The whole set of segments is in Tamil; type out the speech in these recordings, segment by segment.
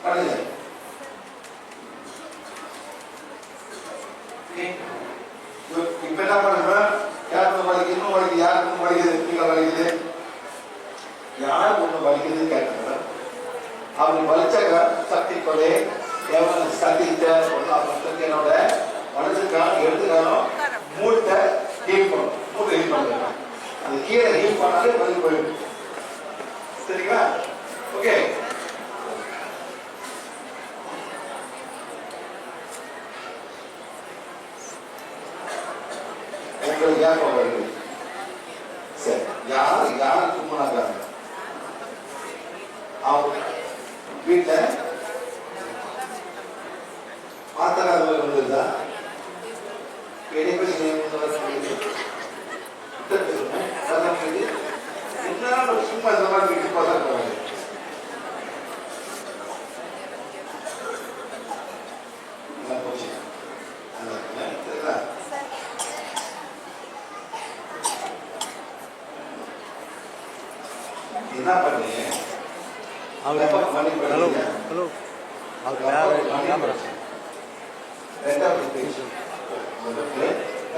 பண்ணுங்க. இப்ப என்ன பண்ணுறேன்? யாருக்கு வலிக்குது? இன்னும் வலிக்குது. யாருக்கு வலிக்குது? கீழே வலிக்குது. யாருக்கு ஒண்ணு வலிக்குதுன்னு கேட்கிறேன். அப்படி வலிச்சாக்க சக்தி கொலை எவன் சக்தித்த என்னோட மனசுக்கான எடுத்துக்காலும் மூட்டை ஹீல் பண்ணும். மூட்டை ஹீல் பண்ணுங்க. அந்த கீழே ஹீல் பண்ணாலே வலி போயிடும். சரிங்களா? ஓகே. உங்களுக்கு யார் வருது? சரி, யாரு தும்முனாங்க? அவங்க வீட்டுல மாத்தக்காத வந்துருந்தா சும்மா இந்த மாதிரி வீட்டு பார்த்தா போச்சு. என்ன பண்ணு? ஹலோ ஹலோ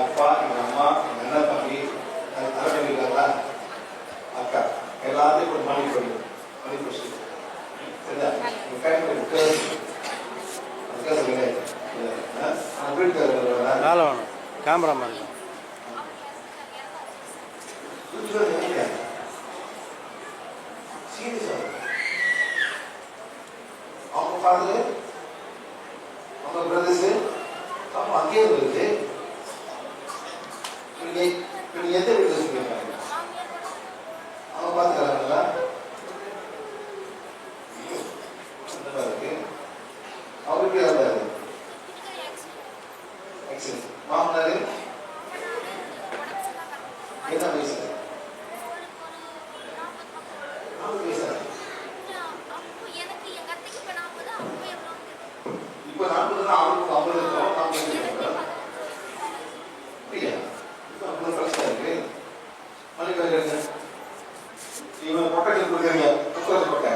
அப்பா, எங்க அம்மா, எங்க அண்ணன் தம்பி, தலைமை இருக்காங்களா, அக்கா எல்லாத்தையும் ஒரு மணி பண்ணி சரியா? வேலை வேணும் கேமராமேன் அவங்க ஃபாதரு, அவங்க பிரதர்ஸு, அவங்க அங்கேயே வருது. நீங்க எந்த வீட்டில் சொல்லியிருக்காங்க? அவங்க பார்த்துக்கிறாங்களா? இருக்கு அவங்க வீட்டில் இருந்தாரு. மாமனாரு என்ன வயசு? 40 வயசா? இப்போ 40 தான். அவருக்கு 50 இருக்கும். 40 இருக்கும். இல்லையா? இப்போ 50 பிரச்சனை இருக்கு. மணிக்கு இவன் பொட்டை கொடுக்குறீங்க. புத்தகத்து பொட்டை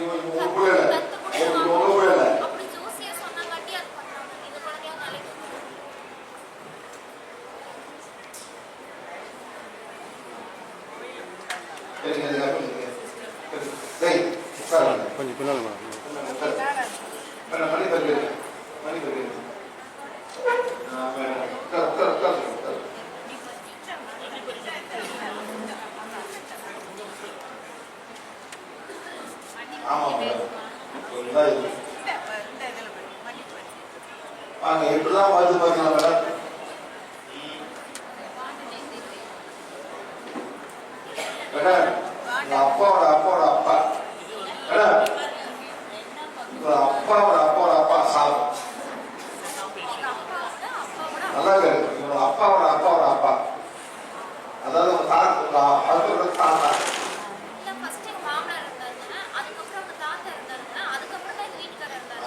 இவன் கூட இல்லை. உங்க கூட இல்லை. கொஞ்சம் பின்னால் மணி தருகிறது. வாங்க, எப்படிதான் வருது பாருங்க மேடம். அப்பாவோட அப்பா அப்பாவோட அப்பா சாவு நல்லா இருக்கு. இவங்க அப்பாவோட அப்பா, அதாவது உங்க ஹஸ்பண்டோட தாத்தா.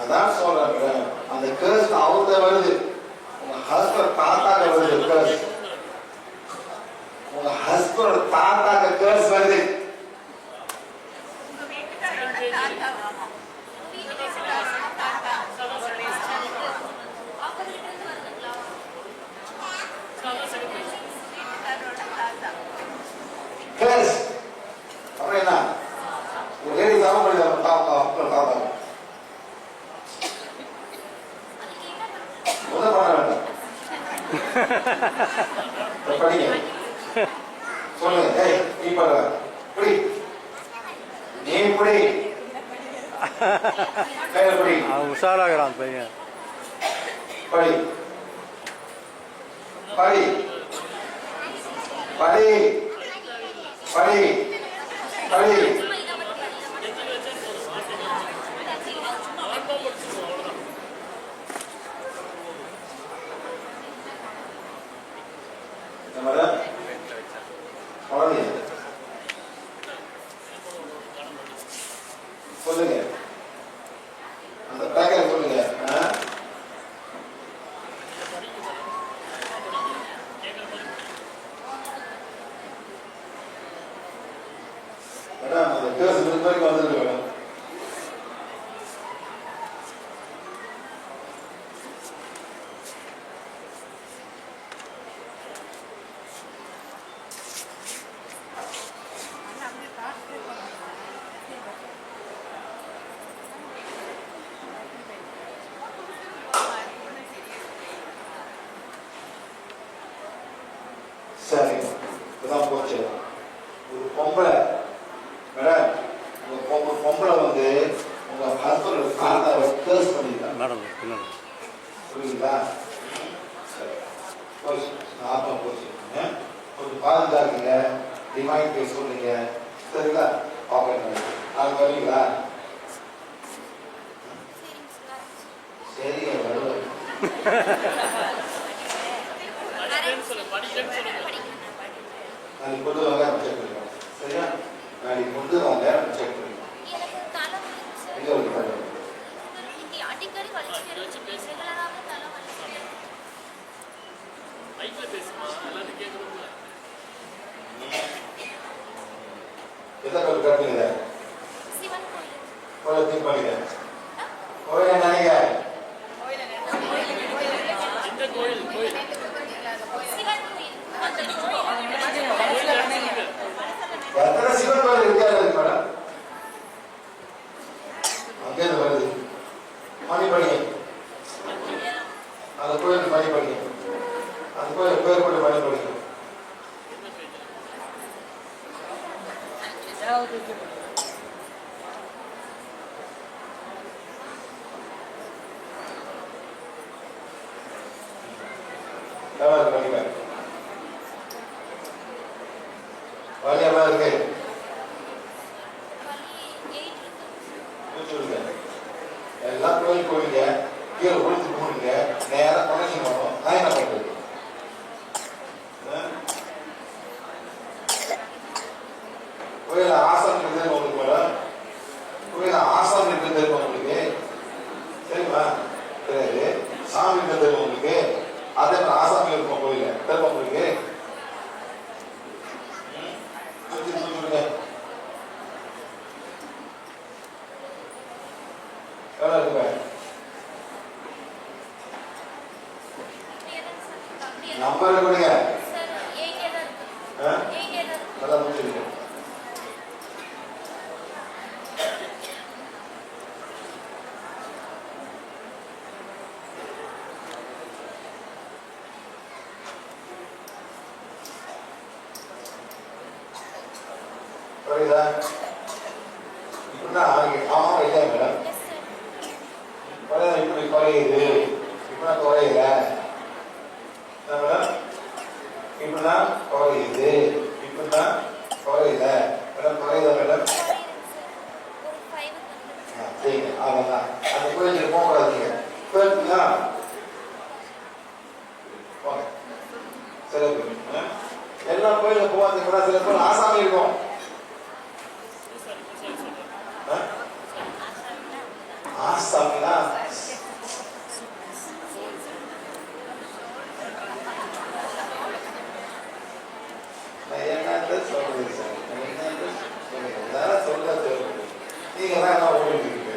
அதான் சொல்றேன், அந்த கேர்ஸ் அவங்க வருது. உங்க ஹஸ்பண்ட் தாத்தாக்க வருது கேர்ஸ். உங்க ஹஸ்பண்டோட தாத்தாக்க கேர்ஸ் வருது. கேர்ஸ் அப்புறம் என்ன? ஒரு லேடி தான் தாத்தா முதல் பண்ண வேண்டாம். படிங்க, சொல்லுங்க. நீ படுற புடி, நீ புடி, கையில புடி. உஷாராகிறான் பையன். படி படி படி படி படி. சொல்லுங்க, அந்த பேக்கர் சொல்லுங்க. மேடம், அந்த வித்தியாசம் இது வரைக்கும் வந்துருக்கு மேடம். சரிங்க, இதுதான் போச்சு. ஒரு பொம்பளை மேடம், ஒரு பொம்பளை வந்து உங்க ஹஸ்பண்ட் ஃபாதரை கேர்ஸ் பண்ணிருக்காங்க மேடம் பின்னாடி. புரியுங்களா? சரி, போச்சு, ஆத்மா போச்சு. கொஞ்சம் பாதுகாக்குங்க, டிமாண்ட் பேச சொல்லுங்க, சரிங்களா? ஆப்ரேட் நாளைக்கு வரீங்களா? சரிங்க, வருவேன். நாளைக்கு கொண்டு வாங்க, செக் பண்ணிக்கலாம். சரியா? நாளைக்கு கொண்டு வாங்க, செக் பண்ணிக்கலாம். எங்க ஒரு தலை அடிக்கடி எதை கொண்டு கட்டுங்க? கோயில் திங்க் பண்ணுங்க. கோயில நினைங்க. எத்தனை சிவன் கோயில் இருக்காது மேடம்? அங்கே வருது மணி படிங்க. அந்த கோயிலுக்கு மணி படிங்க. அந்த கோயில் பேர் கூட மணி படிங்க. எவ்வளவு படிங்க? வழி எவ்வளவு இருக்கு? சொல்லுங்க. எல்லாம் கோயில் போவீங்க, கீழே ஒழிச்சு போடுங்க, நேரம் கனெக்ஷன் பண்ணும். நான் என்ன பண்றது? கோயில ஆசான் இருக்கிறது உங்களுக்கு மேடம், கோயில ஆசான் இருக்கிறது உங்களுக்கு சரிங்களா? தெரியாது. சாமி இருக்கிறது உங்களுக்கு, அதே மாதிரி ஆசாமி இருக்கும் கோயில தெரியுமா உங்களுக்கு? சொல்லுங்க. எவ்வளவு இருக்கு? நம்பர் கொடுங்க. நல்லா முடிச்சிருக்கேன். புரியுதா? இப்படிதான் ஆமா இல்லையா மேடம்? இப்படி குறையுது, இப்படிதான் குறையல மேடம், இப்படிதான் குறையுது, இப்படிதான் குறையல மேடம். குறையுதா மேடம்? சரிங்க, அவ்வளோதான். அந்த கோயிலுக்கு போகக்கூடாதுங்க. கோயிலுக்குங்களா போங்க. சில பேர் எல்லா கோயிலுக்கு போகாதீங்கன்னா சில பேர் ஆசாமி இருக்கும். ஆசாமினா என்னன்னு சொல்றது சார், என்னன்னு சொல்லுங்க, சொல்றது நீங்க தான் என்ன ஓடிட்டு இருக்கீங்க.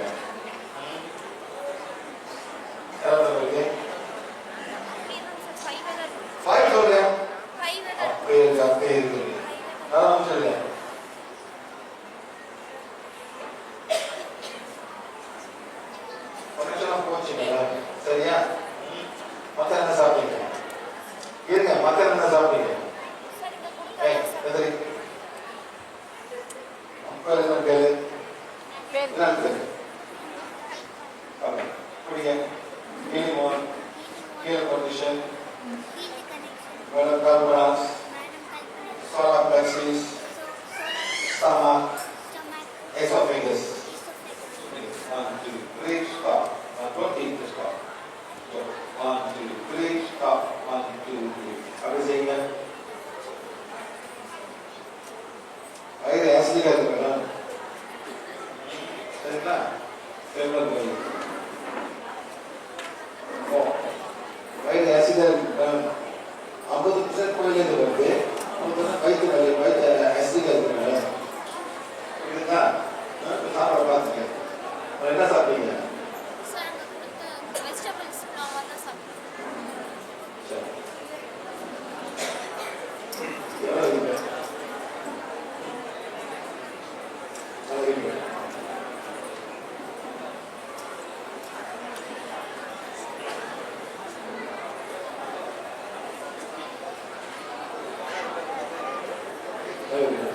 எவ்வளவு 5 சொல்லுங்க. அப்படியே இருக்கு, அப்படியே இருக்கு. அதான் சொல்லுங்க. சரியா? மத்த என்ன சாப்பிட்டீங்க? இருங்க, மத்த என்ன சாப்பிட்டீங்க? குடிங்க. கிளிமோன், கீழே condition, கார்பனாஸ், solar plexus, stomach, esophagus. 1, 2, 3, stop. 20 stop. 1, 2, 3, stop. 1, 2, 3. அப்படி செய்யுங்க. வயிறு ஆசிடிக்கா இருக்கு மேடம். சரிங்களா? பெருமல் வயிறு. வயிறு ஆசிடா இருக்கு மேடம். 50% கோயிலேருந்து வருது. 50% வயிற்று ஆசிடிக்கா இருக்கு மேடம். இது சாப்பிட்டீங்களா? சாப்பாடு பார்த்துங்க. என்ன சாப்பிட்டீங்க? சார் அங்கே கொடுத்த வெஜிடபிள்ஸ் நான் தான் சாப்பிட்டேன். சரி. எவ்வளோ இருக்கு? Very good.